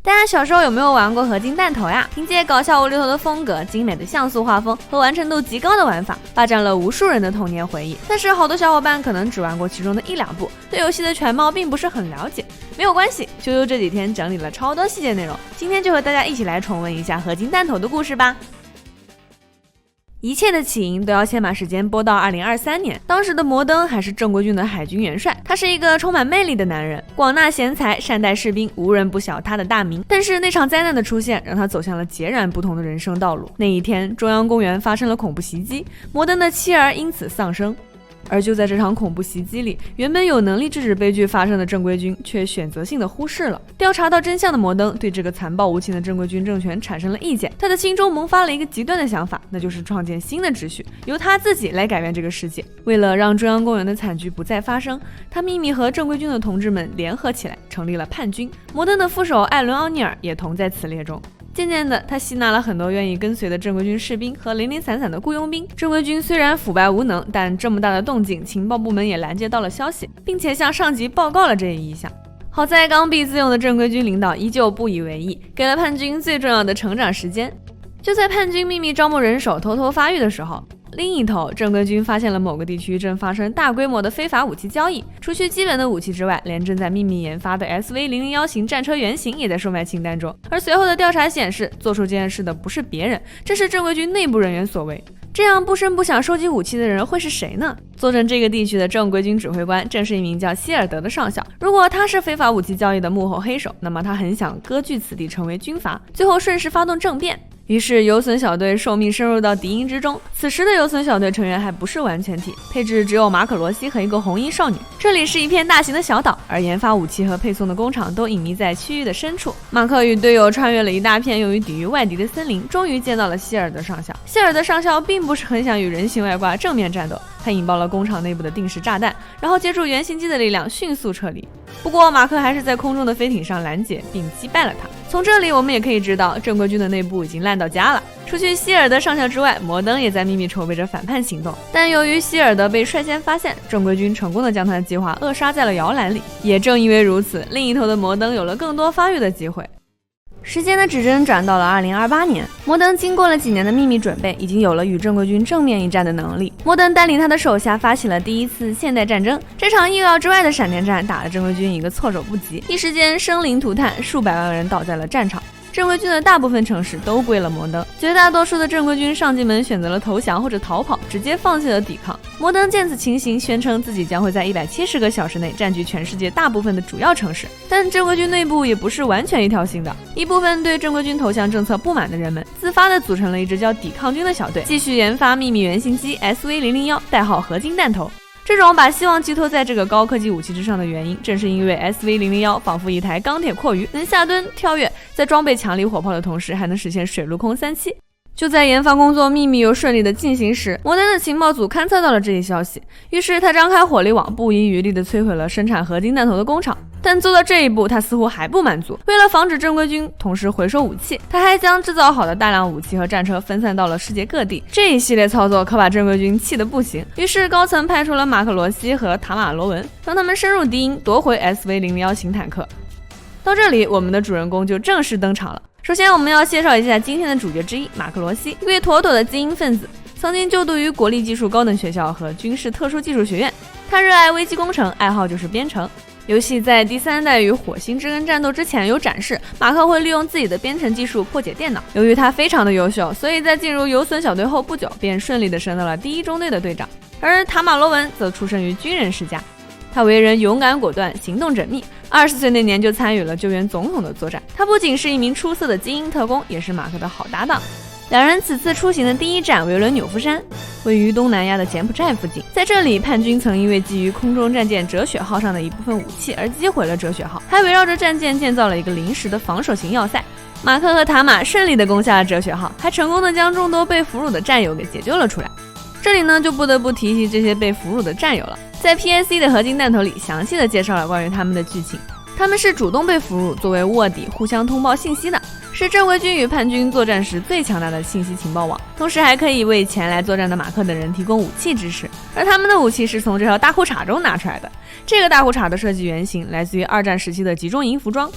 大家小时候有没有玩过合金弹头呀？凭借搞笑无厘头的风格、精美的像素画风和完成度极高的玩法，霸占了无数人的童年回忆。但是好多小伙伴可能只玩过其中的1-2部，对游戏的全貌并不是很了解。没有关系，啾啾这几天整理了超多细节内容，今天就和大家一起来重温一下合金弹头的故事吧。一切的起因都要先把时间拨到2023年，当时的摩登还是正规军的海军元帅，他是一个充满魅力的男人，广纳贤才，善待士兵，无人不晓他的大名。但是那场灾难的出现，让他走向了截然不同的人生道路。那一天，中央公园发生了恐怖袭击，摩登的妻儿因此丧生。而就在这场恐怖袭击里，原本有能力制止悲剧发生的正规军却选择性的忽视了。调查到真相的摩登对这个残暴无情的正规军政权产生了意见，他的心中萌发了一个极端的想法，那就是创建新的秩序，由他自己来改变这个世界。为了让中央公园的惨剧不再发生，他秘密和正规军的同志们联合起来，成立了叛军。摩登的副手艾伦·奥尼尔也同在此列中。渐渐的，他吸纳了很多愿意跟随的正规军士兵和零零散散的雇佣兵。正规军虽然腐败无能，但这么大的动静，情报部门也拦截到了消息，并且向上级报告了这一意向。好在刚愎自用的正规军领导依旧不以为意，给了叛军最重要的成长时间。就在叛军秘密招募人手、偷偷发育的时候，另一头，正规军发现了某个地区正发生大规模的非法武器交易。除去基本的武器之外，连正在秘密研发的 SV001 型战车原型也在售卖清单中。而随后的调查显示，做出这件事的不是别人，这是正规军内部人员所为。这样不声不响收集武器的人会是谁呢？坐镇这个地区的正规军指挥官正是一名叫希尔德的上校。如果他是非法武器交易的幕后黑手，那么他很想割据此地成为军阀，最后顺势发动政变。于是游隼小队受命深入到敌营之中。此时的游隼小队成员还不是完全体，配置只有马可罗西和一个红衣少女。这里是一片大型的小岛，而研发武器和配送的工厂都隐匿在区域的深处。马克与队友穿越了一大片用于抵御外敌的森林，终于见到了希尔德上校。希尔德上校并不是很想与人形外挂正面战斗，他引爆了工厂内部的定时炸弹，然后借助原型机的力量迅速撤离。不过马克还是在空中的飞艇上拦截并击败了他。从这里我们也可以知道，正规军的内部已经烂到家了。除去希尔德上校之外，摩登也在秘密筹备着反叛行动。但由于希尔德被率先发现，正规军成功的将他的计划扼杀在了摇篮里。也正因为如此，另一头的摩登有了更多发育的机会。时间的指针转到了2028年，摩登经过了几年的秘密准备，已经有了与正规军正面一战的能力。摩登带领他的手下发起了第一次现代战争，这场意料之外的闪电战打了正规军一个措手不及，一时间生灵涂炭，数百万人倒在了战场。正规军的大部分城市都归了摩登，绝大多数的正规军上级们选择了投降或者逃跑，直接放弃了抵抗。摩登见此情形，宣称自己将会在170个小时内占据全世界大部分的主要城市。但正规军内部也不是完全一条心的，一部分对正规军投降政策不满的人们，自发地组成了一支叫抵抗军的小队，继续研发秘密原型机 SV001，代号合金弹头。这种把希望寄托在这个高科技武器之上的原因，正是因为 SV001 仿佛一台钢铁阔鱼，能下蹲跳跃，在装备强力火炮的同时还能实现水陆空3栖。就在研发工作秘密又顺利的进行时，摩登的情报组勘测到了这一消息，于是他张开火力网，不遗余力地摧毁了生产合金弹头的工厂。但做到这一步，他似乎还不满足。为了防止正规军同时回收武器，他还将制造好的大量武器和战车分散到了世界各地。这一系列操作可把正规军气得不行，于是高层派出了马克罗西和塔马罗文，让他们深入敌营，夺回 SV001 型坦克。到这里，我们的主人公就正式登场了。首先我们要介绍一下今天的主角之一马克罗西，一位妥妥的精英分子，曾经就读于国立技术高等学校和军事特殊技术学院。他热爱微机工程，爱好就是编程。游戏在第3代与火星之根战斗之前有展示，马克会利用自己的编程技术破解电脑。由于他非常的优秀，所以在进入游隼小队后不久，便顺利的升到了第1中队的队长。而塔马罗文则出生于军人世家，他为人勇敢果断，行动缜密。20岁那年就参与了救援总统的作战。他不仅是一名出色的精英特工，也是马克的好搭档。两人此次出行的第一站为伦纽夫山，位于东南亚的柬埔寨附近。在这里，叛军曾因为基于空中战舰哲雪号上的一部分武器而击毁了哲雪号，还围绕着战舰建造了一个临时的防守型要塞。马克和塔马顺利地攻下了哲雪号，还成功地将众多被俘虏的战友给解救了出来。这里呢，就不得不提及这些被俘虏的战友了。在 PSC 的合金弹头里详细地介绍了关于他们的剧情。他们是主动被俘虏，作为卧底互相通报信息的，是正规军与叛军作战时最强大的信息情报网，同时还可以为前来作战的马克等人提供武器支持。而他们的武器是从这条大裤衩中拿出来的，这个大裤衩的设计原型来自于2战时期的集中营服装。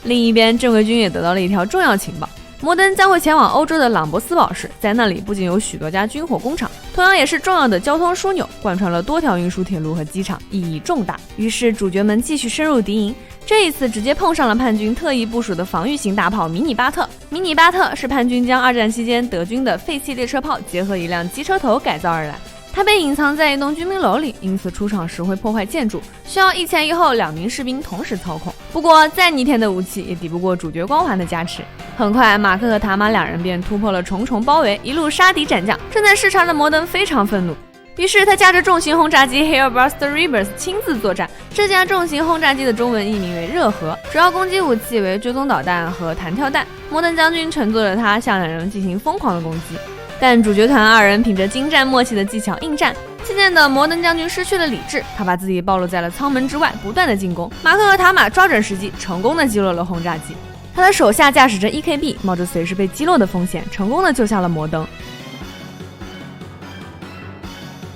另一边，正规军也得到了一条重要情报，摩登将会前往欧洲的朗博斯堡市，在那里不仅有许多家军火工厂，同样也是重要的交通枢纽，贯穿了多条运输铁路和机场，意义重大。于是主角们继续深入敌营，这一次直接碰上了叛军特意部署的防御型大炮迷你巴特。迷你巴特是叛军将二战期间德军的废弃列车炮结合一辆机车头改造而来。它被隐藏在一栋居民楼里，因此出场时会破坏建筑，需要一前一后2名士兵同时操控。不过再逆天的武器也抵不过主角光环的加持。很快，马克和塔玛两人便突破了重重包围，一路杀敌斩将。正在视察的摩登非常愤怒，于是他驾着重型轰炸机 Hellbuster Rebirth 亲自作战。这架重型轰炸机的中文译名为热核，主要攻击武器为追踪导弹和弹跳弹。摩登将军乘坐着它向两人进行疯狂的攻击。但主角团二人凭着精湛默契的技巧应战，渐渐的摩登将军失去了理智，他把自己暴露在了舱门之外，不断的进攻。马克和塔玛抓准时机，成功的击落了轰炸机。他的手下驾驶着 EKB， 冒着随时被击落的风险，成功的救下了摩登。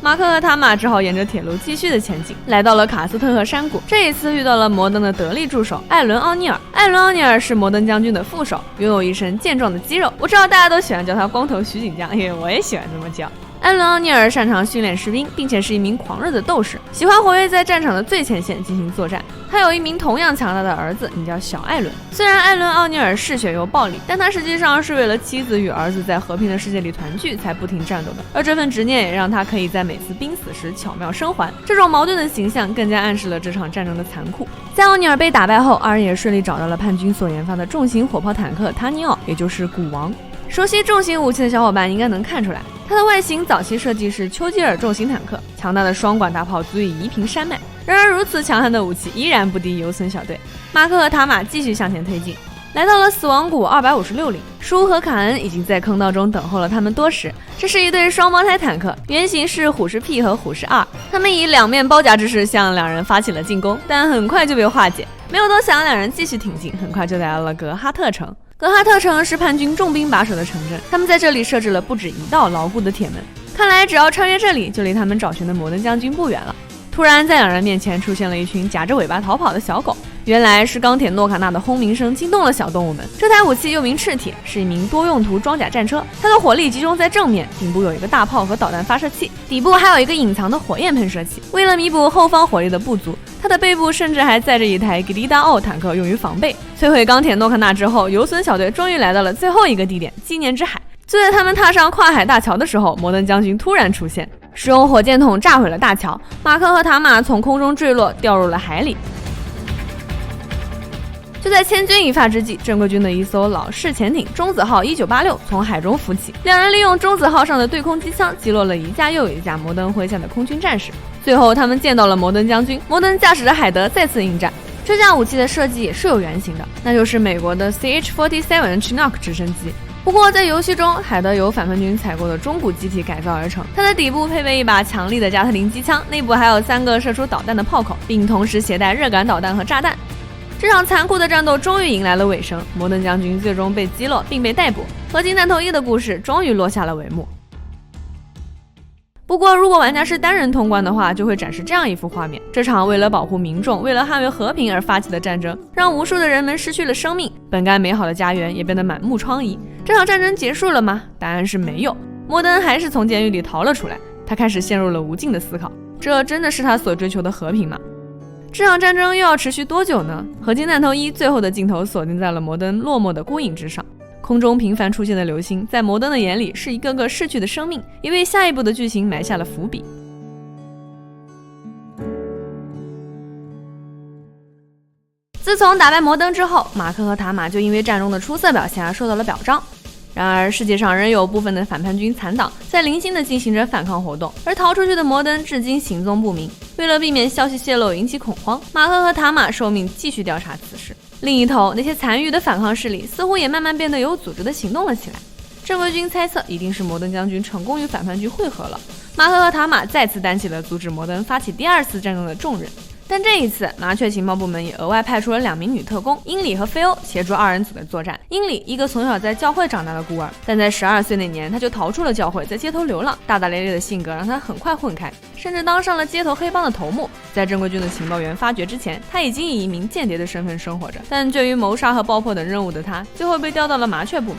马克和塔玛只好沿着铁路继续的前进，来到了卡斯特河山谷。这一次遇到了摩登的得力助手艾伦·奥尼尔。艾伦·奥尼尔是摩登将军的副手，拥有一身健壮的肌肉。我知道大家都喜欢叫他光头徐锦江，因为我也喜欢这么叫。艾伦·奥尼尔擅长训练士兵，并且是一名狂热的斗士，喜欢活跃在战场的最前线进行作战。他有一名同样强大的儿子，名叫小艾伦。虽然艾伦·奥尼尔嗜血又暴力，但他实际上是为了妻子与儿子在和平的世界里团聚才不停战斗的。而这份执念也让他可以在每次濒死时巧妙生还。这种矛盾的形象更加暗示了这场战争的残酷。在奥尼尔被打败后，二人也顺利找到了叛军所研发的重型火炮坦克塔尼奥，也就是古王。熟悉重型武器的小伙伴应该能看出来，它的外形早期设计是丘吉尔重型坦克，强大的双管大炮足以夷平山脉。然而如此强悍的武器依然不敌游村小队。马克和塔玛继续向前推进，来到了死亡谷256里。舒和卡恩已经在坑道中等候了他们多时。这是一对双胞胎坦克，原型是虎式 P 和虎式 R， 他们以两面包夹之势向两人发起了进攻，但很快就被化解。没有多想，两人继续挺进，很快就来到了格哈特城。格哈特城是叛军重兵把守的城镇，他们在这里设置了不止一道牢固的铁门，看来只要穿越这里，就离他们找寻的摩登将军不远了。突然，在两人面前出现了一群夹着尾巴逃跑的小狗，原来是钢铁诺卡纳的轰鸣声惊动了小动物们。这台武器又名赤铁，是一名多用途装甲战车，它的火力集中在正面，顶部有一个大炮和导弹发射器，底部还有一个隐藏的火焰喷射器。为了弥补后方火力的不足，它的背部甚至还载着一台格里达奥坦克用于防备。摧毁钢铁诺卡纳之后，游隼小队终于来到了最后一个地点——纪念之海。就在他们踏上跨海大桥的时候，摩登将军突然出现，使用火箭筒炸毁了大桥。马克和塔玛从空中坠落，掉入了海里。就在千钧一发之际，正规军的一艘老式潜艇中子号1986从海中浮起，两人利用中子号上的对空机枪击落了一架又一架摩登麾下的空军战士。最后他们见到了摩登将军，摩登驾驶着海德再次应战。这架武器的设计也是有原型的，那就是美国的 CH-47 Chinook 直升机。不过在游戏中，海德由反叛军采购的中古机体改造而成，它的底部配备一把强力的加特林机枪，内部还有3个射出导弹的炮口，并同时携带热感导弹和炸弹。这场残酷的战斗终于迎来了尾声，摩登将军最终被击落并被逮捕，合金弹头1的故事终于落下了帷幕。不过如果玩家是单人通关的话，就会展示这样一幅画面：这场为了保护民众、为了捍卫和平而发起的战争，让无数的人们失去了生命，本该美好的家园也变得满目疮痍。这场战争结束了吗？答案是没有。摩登还是从监狱里逃了出来，他开始陷入了无尽的思考：这真的是他所追求的和平吗？这场战争又要持续多久呢？合金弹头1最后的镜头锁定在了摩登落寞的孤影之上。空中频繁出现的流星，在摩登的眼里是一个个逝去的生命，也为下一步的剧情埋下了伏笔。自从打败摩登之后，马克和塔玛就因为战中的出色表现而受到了表彰。然而世界上仍有部分的反叛军残党在零星的进行着反抗活动，而逃出去的摩登至今行踪不明。为了避免消息泄露引起恐慌，马克和塔玛受命继续调查此事。另一头，那些残余的反抗势力似乎也慢慢变得有组织的行动了起来。正规军猜测一定是摩登将军成功与反叛军会合了。马克和塔玛再次担起了阻止摩登发起第2次战争的重任。但这一次，麻雀情报部门也额外派出了2名女特工英里和菲欧协助2人组的作战。英里，一个从小在教会长大的孤儿，但在12岁那年他就逃出了教会，在街头流浪。大大咧咧的性格让他很快混开，甚至当上了街头黑帮的头目。在正规军的情报员发觉之前，他已经以一名间谍的身份生活着。但倦于谋杀和爆破等任务的他，最后被调到了麻雀部门。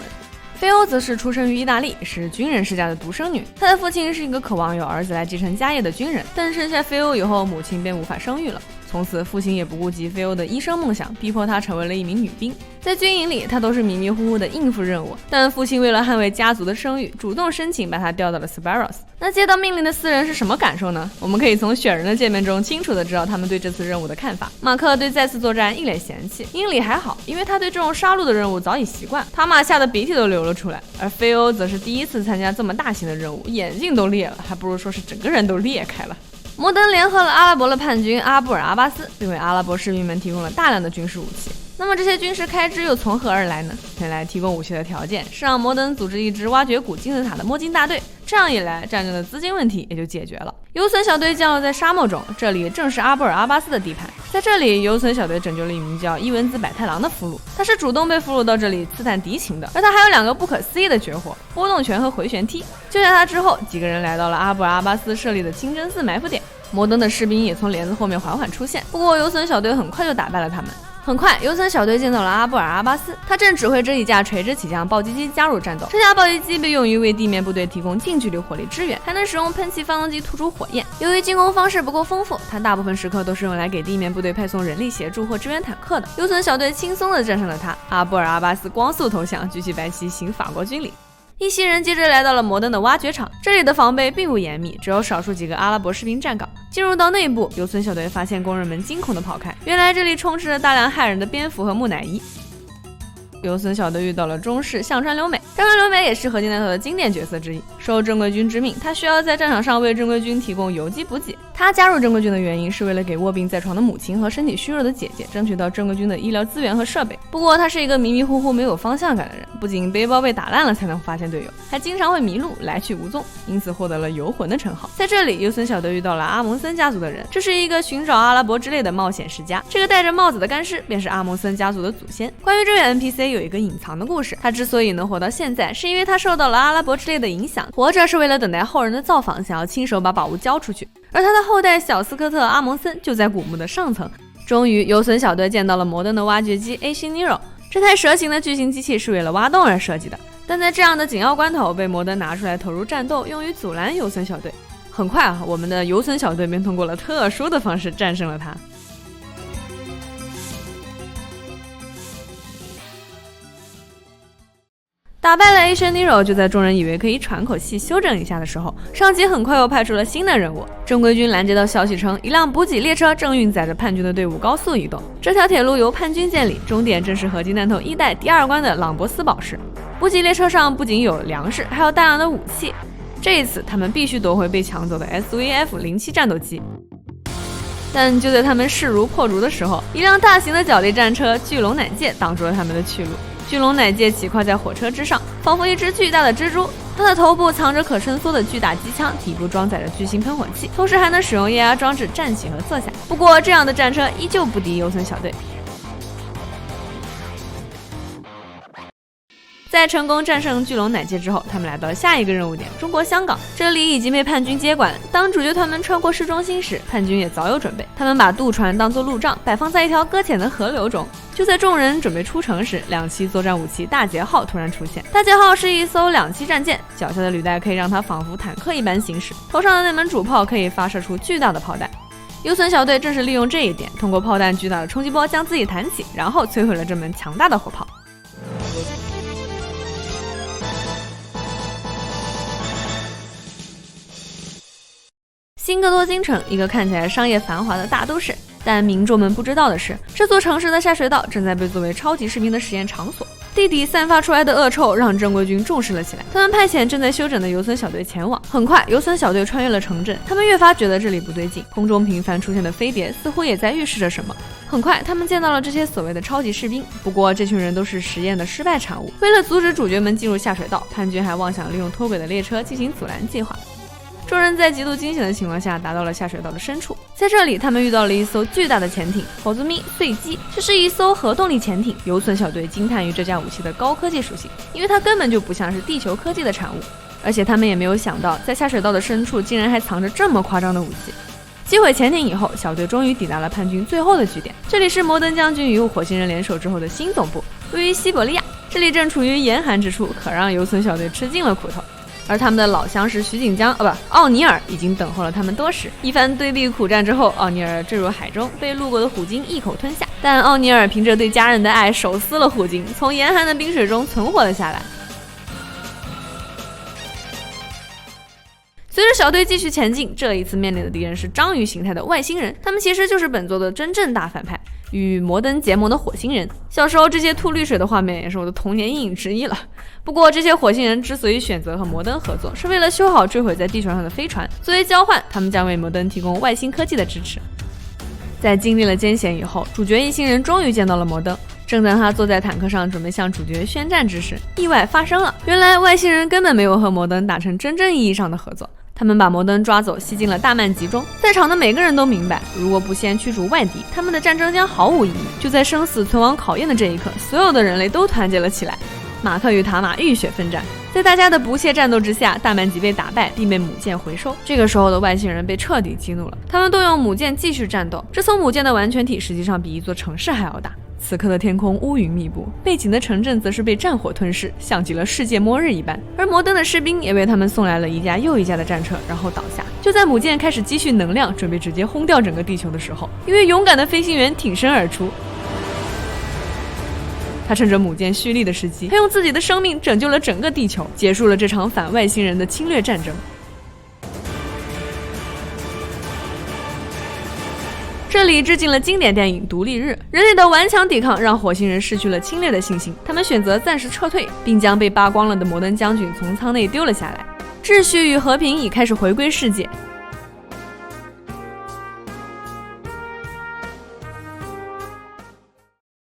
菲欧则是出生于意大利，是军人世家的独生女。她的父亲是一个渴望有儿子来继承家业的军人，但生下菲欧以后，母亲便无法生育了。从此，父亲也不顾及菲欧的医生梦想，逼迫她成为了一名女兵。在军营里，她都是迷迷糊糊的应付任务，但父亲为了捍卫家族的声誉，主动申请把她调到了 Sparrows。那接到命令的4人是什么感受呢？我们可以从选人的界面中清楚地知道他们对这次任务的看法。马克对再次作战一脸嫌弃，英里还好，因为他对这种杀戮的任务早已习惯，塔玛吓得鼻涕都流了出来。而菲欧则是第一次参加这么大型的任务，眼睛都裂了，还不如说是整个人都裂开了。摩登联合了阿拉伯的叛军阿布尔阿巴斯，并为阿拉伯士兵们提供了大量的军事武器。那么这些军事开支又从何而来呢？原来提供武器的条件是让摩登组织一支挖掘古金字塔的摸金大队，这样一来，战争的资金问题也就解决了。游隼小队降落在沙漠中，这里正是阿布尔阿巴斯的地盘。在这里，游隼小队拯救了一名叫伊文兹百太郎的俘虏，他是主动被俘虏到这里刺探敌情的，而他还有2个不可思议的绝活：波动拳和回旋踢。救下他之后，几个人来到了阿布尔阿巴斯设立的清真寺埋伏点。摩登的士兵也从帘子后面缓缓出现，不过游隼小队很快就打败了他们。很快，游隼小队见到了阿布尔阿巴斯，他正指挥着一架垂直起降暴击机加入战斗。这架暴击机被用于为地面部队提供近距离火力支援，还能使用喷气发动机吐出火焰。由于进攻方式不够丰富，它大部分时刻都是用来给地面部队派送人力协助或支援坦克的。游隼小队轻松地战胜了他，阿布尔阿巴斯光速投降，举起白旗行法国军礼。一行人接着来到了摩登的挖掘场，这里的防备并不严密，只有少数几个阿拉伯士兵站岗。进入到内部，游隼小队发现工人们惊恐地跑开，原来这里充斥着大量害人的蝙蝠和木乃伊。游隼小队遇到了中士向川留美，向川留美也是合金弹头的经典角色之一。受正规军之命，他需要在战场上为正规军提供游击补给。他加入正规军的原因是为了给卧病在床的母亲和身体虚弱的姐姐争取到正规军的医疗资源和设备。不过他是一个迷迷糊糊没有方向感的人，不仅背包被打烂了才能发现队友，还经常会迷路来去无踪，因此获得了游魂的称号。在这里，游隼小队遇到了阿蒙森家族的人，这是一个寻找阿拉伯之类的冒险世家。这个戴着帽子的干尸便是阿蒙森家族的祖先。关于这位 NPC 有一个隐藏的故事，他之所以能活到现在，是因为他受到了阿拉伯之类的影响，活着是为了等待后人的造访，想要亲手把宝物交出去。而他的后代小斯科特阿蒙森就在古墓的上层。终于，游隼小队见到了摩登的挖掘机 AC Nero， 这台蛇形的巨型机器是为了挖洞而设计的，但在这样的紧要关头被摩登拿出来投入战斗，用于阻拦游隼小队。很快我们的游隼小队便通过了特殊的方式战胜了他。打败了 Asian Nero， 就在众人以为可以喘口气休整一下的时候，上级很快又派出了新的任务。正规军拦截到消息称，一辆补给列车正运载着叛军的队伍高速移动。这条铁路由叛军建立，终点正是合金弹头1代第2关的朗博斯堡市。补给列车上不仅有粮食，还有大量的武器。这一次，他们必须夺回被抢走的 SVF-07 战斗机。但就在他们势如破竹的时候，一辆大型的角力战车巨龙乃介挡住了他们的去路。巨龙乃介骑跨在火车之上，仿佛一只巨大的蜘蛛。它的头部藏着可伸缩的巨大机枪，底部装载着巨型喷火器，同时还能使用液压装置站起和坐下。不过，这样的战车依旧不敌游隼小队。在成功战胜巨龙乃介之后，他们来到了下一个任务点——中国香港。这里已经被叛军接管。当主角团们穿过市中心时，叛军也早有准备。他们把渡船当作路障，摆放在一条搁浅的河流中。就在众人准备出城时，2栖作战武器大捷号突然出现。大捷号是一艘2栖战舰，脚下的履带可以让它仿佛坦克一般行驶，头上的那门主炮可以发射出巨大的炮弹。游隼小队正是利用这一点，通过炮弹巨大的冲击波将自己弹起，然后摧毁了这门强大的火炮。新格多京城，一个看起来商业繁华的大都市，但民众们不知道的是，这座城市的下水道正在被作为超级士兵的实验场所。地底散发出来的恶臭让正规军重视了起来，他们派遣正在休整的游隼小队前往。很快，游隼小队穿越了城镇，他们越发觉得这里不对劲，空中频繁出现的飞碟似乎也在预示着什么。很快，他们见到了这些所谓的超级士兵，不过这群人都是实验的失败产物。为了阻止主角们进入下水道，叛军还妄想利用脱轨的列车进行阻拦计划。众人在极度惊险的情况下达到了下水道的深处。在这里，他们遇到了一艘巨大的潜艇猴子咪碎机，这是一艘核动力潜艇。游村小队惊叹于这架武器的高科技属性，因为它根本就不像是地球科技的产物。而且他们也没有想到，在下水道的深处竟然还藏着这么夸张的武器。击毁潜艇以后，小队终于抵达了叛军最后的据点，这里是摩登将军与火星人联手之后的新总部，位于西伯利亚。这里正处于严寒之处，可让游村小队吃尽了苦头。而他们的老相识徐锦江奥尼尔已经等候了他们多时。一番对立苦战之后，奥尼尔坠入海中，被路过的虎鲸一口吞下。但奥尼尔凭着对家人的爱，手撕了虎鲸，从严寒的冰水中存活了下来。随着小队继续前进，这一次面临的敌人是章鱼形态的外星人，他们其实就是本作的真正大反派，与摩登结盟的火星人。小时候这些吐绿水的画面也是我的童年阴影之一了。不过这些火星人之所以选择和摩登合作，是为了修好坠毁在地球上的飞船，作为交换，他们将为摩登提供外星科技的支持。在经历了艰险以后，主角一行人终于见到了摩登。正当他坐在坦克上准备向主角宣战之时，意外发生了。原来外星人根本没有和摩登达成真正意义上的合作，他们把摩登抓走，吸进了大曼集中。在场的每个人都明白，如果不先驱逐外敌，他们的战争将毫无意义。就在生死存亡考验的这一刻，所有的人类都团结了起来。马克与塔玛浴血奋战，在大家的不懈战斗之下，大曼吉被打败并被母舰回收。这个时候的外星人被彻底激怒了，他们动用母舰继续战斗。这艘母舰的完全体实际上比一座城市还要大。此刻的天空乌云密布，背景的城镇则是被战火吞噬，像极了世界末日一般。而摩登的士兵也为他们送来了一架又一架的战车，然后倒下。就在母舰开始积蓄能量，准备直接轰掉整个地球的时候，一位勇敢的飞行员挺身而出。他趁着母舰蓄力的时机，他用自己的生命拯救了整个地球，结束了这场反外星人的侵略战争。这里致敬了经典电影《独立日》，人类的顽强抵抗让火星人失去了侵略的信心，他们选择暂时撤退，并将被扒光了的摩登将军从舱内丢了下来。秩序与和平已开始回归世界。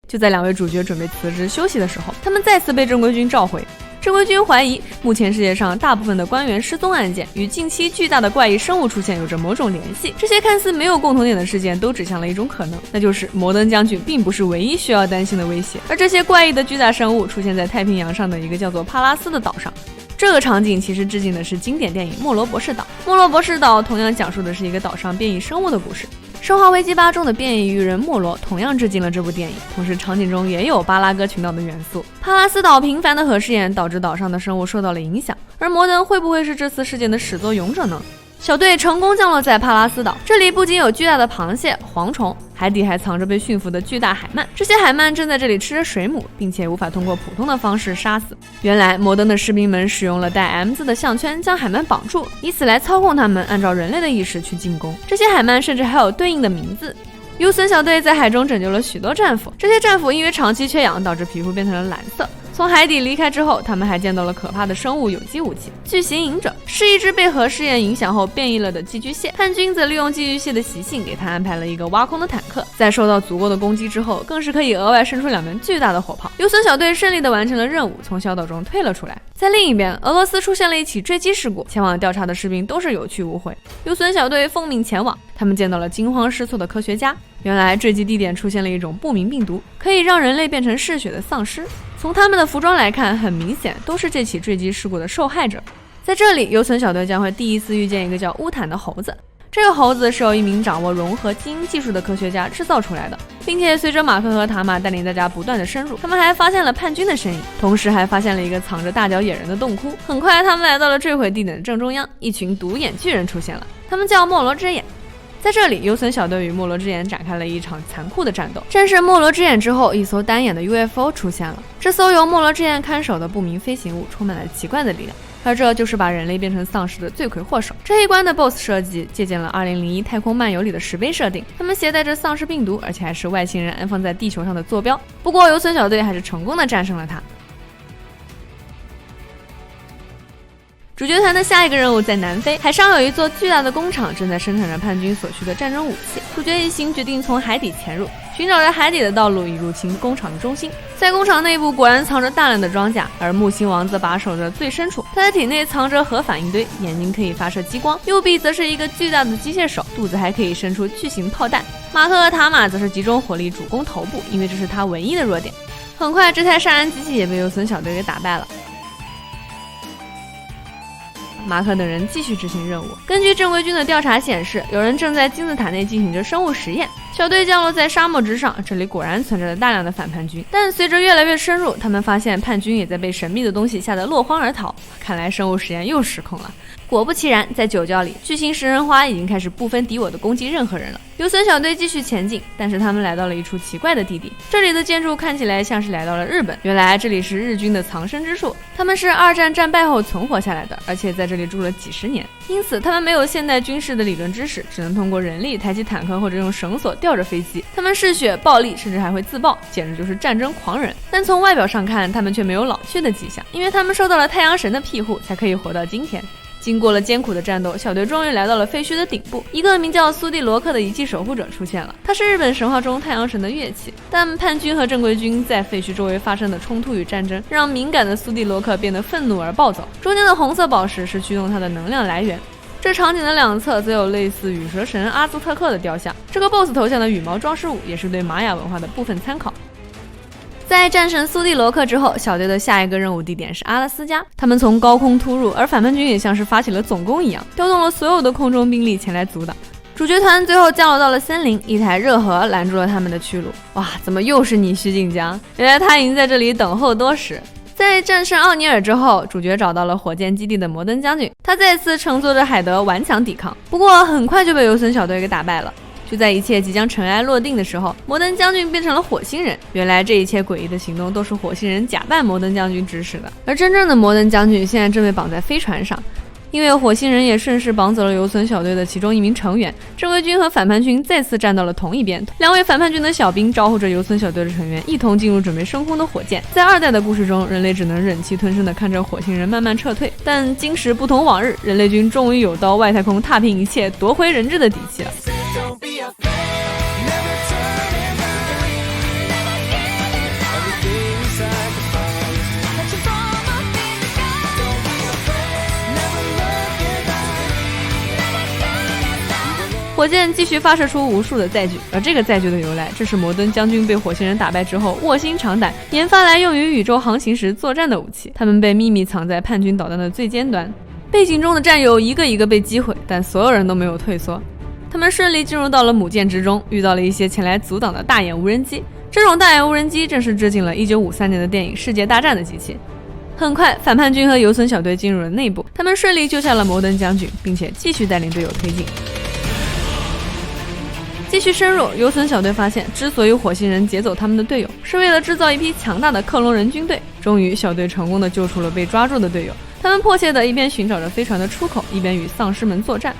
就在两位主角准备辞职休息的时候，他们再次被正规军召回。正规军怀疑，目前世界上大部分的官员失踪案件与近期巨大的怪异生物出现有着某种联系。这些看似没有共同点的事件都指向了一种可能，那就是摩登将军并不是唯一需要担心的威胁。而这些怪异的巨大生物出现在太平洋上的一个叫做帕拉斯的岛上。这个场景其实致敬的是经典电影《莫罗博士岛》。莫罗博士岛同样讲述的是一个岛上变异生物的故事。《生化危机8》中的变异鱼人莫罗同样致敬了这部电影，同时场景中也有巴拉戈群岛的元素。帕拉斯岛频繁的核试验导致岛上的生物受到了影响，而摩登会不会是这次事件的始作俑者呢？小队成功降落在帕拉斯岛，这里不仅有巨大的螃蟹、蝗虫，海底还藏着被驯服的巨大海鳗。这些海鳗正在这里吃着水母，并且无法通过普通的方式杀死。原来摩登的士兵们使用了带 M 字的项圈将海鳗绑住，以此来操控它们按照人类的意识去进攻。这些海鳗甚至还有对应的名字。游隼小队在海中拯救了许多战俘，这些战俘因为长期缺氧导致皮肤变成了蓝色。从海底离开之后，他们还见到了可怕的生物有机武器巨型隐者，是一只被核试验影响后变异了的寄居蟹。叛军则利用寄居蟹的习性给他安排了一个挖空的坦克，在受到足够的攻击之后，更是可以额外生出2门巨大的火炮。游隼小队顺利地完成了任务，从小岛中退了出来。在另一边，俄罗斯出现了一起坠机事故，前往调查的士兵都是有去无回。游隼小队奉命前往，他们见到了惊慌失措的科学家。原来坠机地点出现了一种不明病毒，可以让人类变成嗜血的丧尸。从他们的服装来看，很明显都是这起坠机事故的受害者。在这里，游隼小队将会第一次遇见一个叫乌坦的猴子。这个猴子是由一名掌握融合基因技术的科学家制造出来的，并且随着马克和塔玛带领大家不断的深入，他们还发现了叛军的身影，同时还发现了一个藏着大脚野人的洞窟。很快，他们来到了坠毁地点的正中央，一群独眼巨人出现了，他们叫莫罗之眼。在这里，游隼小队与莫罗之眼展开了一场残酷的战斗。战胜莫罗之眼之后，一艘单眼的 UFO 出现了。这艘由莫罗之眼看守的不明飞行物充满了奇怪的力量，而这就是把人类变成丧尸的罪魁祸首。这一关的 BOSS 设计借鉴了2001太空漫游里的石碑设定，他们携带着丧尸病毒，而且还是外星人安放在地球上的坐标。不过游隼小队还是成功的战胜了它。主角团的下一个任务在南非，海上有一座巨大的工厂正在生产着叛军所需的战争武器。主角一行决定从海底潜入，寻找着海底的道路以入侵工厂的中心。在工厂内部果然藏着大量的装甲，而木星王则把守着最深处，他的体内藏着核反应堆，眼睛可以发射激光，右臂则是一个巨大的机械手，肚子还可以伸出巨型炮弹。马克和塔玛则是集中火力主攻头部，因为这是他唯一的弱点。很快这台杀人机器也被游隼小队给打败了。马可等人继续执行任务。根据正规军的调查显示，有人正在金字塔内进行着生物实验。小队降落在沙漠之上，这里果然存在着大量的反叛军，但随着越来越深入，他们发现叛军也在被神秘的东西吓得落荒而逃。看来生物实验又失控了。果不其然，在酒窖里，巨型食人花已经开始不分敌我的攻击任何人了。游隼小队继续前进，但是他们来到了一处奇怪的地点，这里的建筑看起来像是来到了日本。原来这里是日军的藏身之处，他们是二战战败后存活下来的，而且在这里住了几十年，因此他们没有现代军事的理论知识，只能通过人力抬起坦克或者用绳索吊着飞机。他们嗜血暴力，甚至还会自爆，简直就是战争狂人。但从外表上看，他们却没有老去的迹象，因为他们受到了太阳神的庇护，才可以活到今天。经过了艰苦的战斗，小队终于来到了废墟的顶部。一个名叫苏蒂罗克的遗迹守护者出现了，他是日本神话中太阳神的乐器。但叛军和正规军在废墟周围发生的冲突与战争，让敏感的苏蒂罗克变得愤怒而暴走。中间的红色宝石是驱动他的能量来源。这场景的两侧则有类似羽蛇神阿兹特克的雕像，这个 BOSS 头像的羽毛装饰物也是对玛雅文化的部分参考。在战胜苏蒂罗克之后，小队的下一个任务地点是阿拉斯加。他们从高空突入，而反叛军也像是发起了总攻一样，调动了所有的空中兵力前来阻挡。主角团最后降落到了森林，一台热河拦住了他们的去路。哇，怎么又是你，徐锦江？原来他已经在这里等候多时。在战胜奥尼尔之后，主角找到了火箭基地的摩登将军，他再次乘坐着海德顽强抵抗，不过很快就被游隼小队给打败了。就在一切即将尘埃落定的时候，摩登将军变成了火星人。原来这一切诡异的行动都是火星人假扮摩登将军指使的，而真正的摩登将军现在正被绑在飞船上。因为火星人也顺势绑走了游隼小队的其中一名成员，正规军和反叛军再次站到了同一边。两位反叛军的小兵招呼着游隼小队的成员一同进入准备升空的火箭。在2代的故事中，人类只能忍气吞声地看着火星人慢慢撤退，但今时不同往日，人类军终于有到外太空踏平一切夺回人质的底气了。火箭继续发射出无数的载具，而这个载具的由来，这是摩登将军被火星人打败之后卧薪尝胆研发来用于宇宙航行时作战的武器。他们被秘密藏在叛军导弹的最尖端，背景中的战友一个一个被击毁，但所有人都没有退缩。他们顺利进入到了母舰之中，遇到了一些前来阻挡的大眼无人机。这种大眼无人机正是致敬了1953年的电影《世界大战》的机器。很快，反叛军和游隼小队进入了内部，他们顺利救下了摩登将军，并且继续带领队友推进。继续深入，游隼小队发现，之所以火星人劫走他们的队友，是为了制造一批强大的克隆人军队。终于，小队成功的救出了被抓住的队友。他们迫切的一边寻找着飞船的出口，一边与丧尸们作战。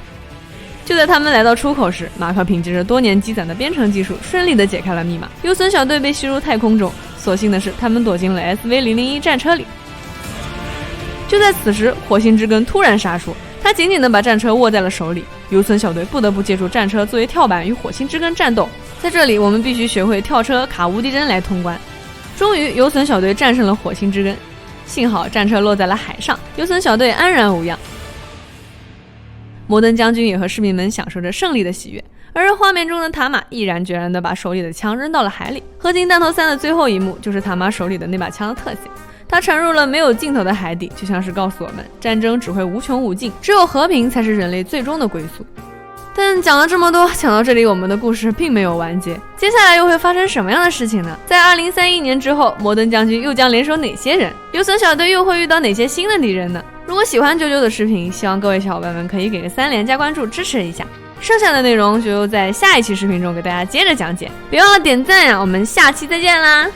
就在他们来到出口时，马可凭借着多年积攒的编程技术，顺利的解开了密码。游隼小队被吸入太空中，所幸的是，他们躲进了 SV001 战车里。就在此时，火星之根突然杀出，他紧紧地把战车握在了手里。游隼小队不得不借助战车作为跳板与火星之根战斗。在这里，我们必须学会跳车卡无敌帧来通关。终于，游隼小队战胜了火星之根。幸好战车落在了海上，游隼小队安然无恙。摩登将军也和士兵们享受着胜利的喜悦，而画面中的塔玛毅然决然地把手里的枪扔到了海里。合金弹头3的最后一幕就是塔玛手里的那把枪的特写。它沉入了没有尽头的海底，就像是告诉我们，战争只会无穷无尽，只有和平才是人类最终的归宿。但讲了这么多，讲到这里，我们的故事并没有完结，接下来又会发生什么样的事情呢？在2031年之后，摩登将军又将联手哪些人？游隼小队又会遇到哪些新的敌人呢？如果喜欢啾啾的视频，希望各位小伙伴们可以给个3连加关注支持一下。剩下的内容就在下一期视频中给大家接着讲解，别忘了点赞呀！我们下期再见啦！